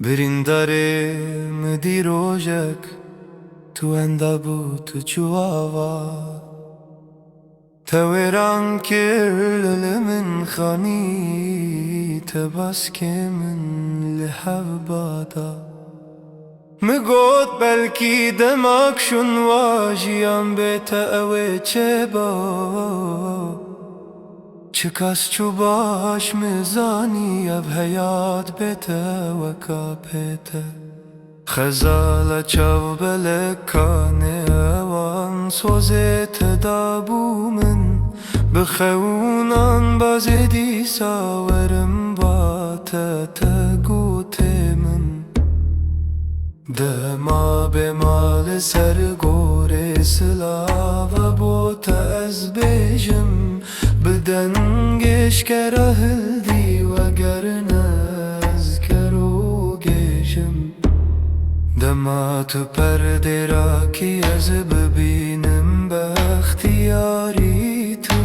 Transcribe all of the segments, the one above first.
برنداره مدی روژک تو اندابوت جواوا تویران کرل من خانی تباسك من لحب بادا مگوت بلکی دماغ شن واجیان بیتا اوی چه با چه کس چو باش میزانی اب حیات بیتا وکا پیتا خزال چاو بلکانه اوان سوزت دابو من بخونان بازدی ساورم باتا تگوت من دما به مال سرگور سلاو بوتا از بیجم بدنگش کرهل دی وگرن از کرو گیشم دما تو پرده را کی از ببینم بختیاری تو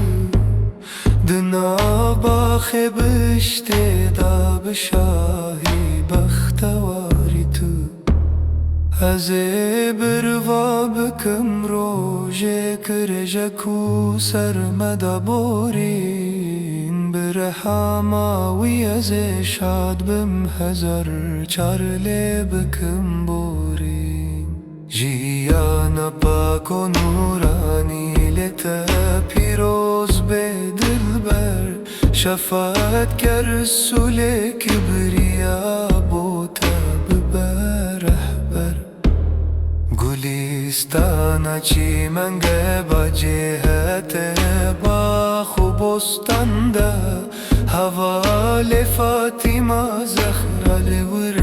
دنا باخ بشته دا بشاهی بختواری تو از بروا بکم روژه کرجکو سرمدا بورین برحماوی از شاد بم هزار چارله بکم بورین جیانا پاک و نورانی لتا پیروز به دلبر شفاعت کر رسول کبریا بوتا گلیستانا چی منگه با جهت باخ و بستان ده حوال فاطمه زهرا لور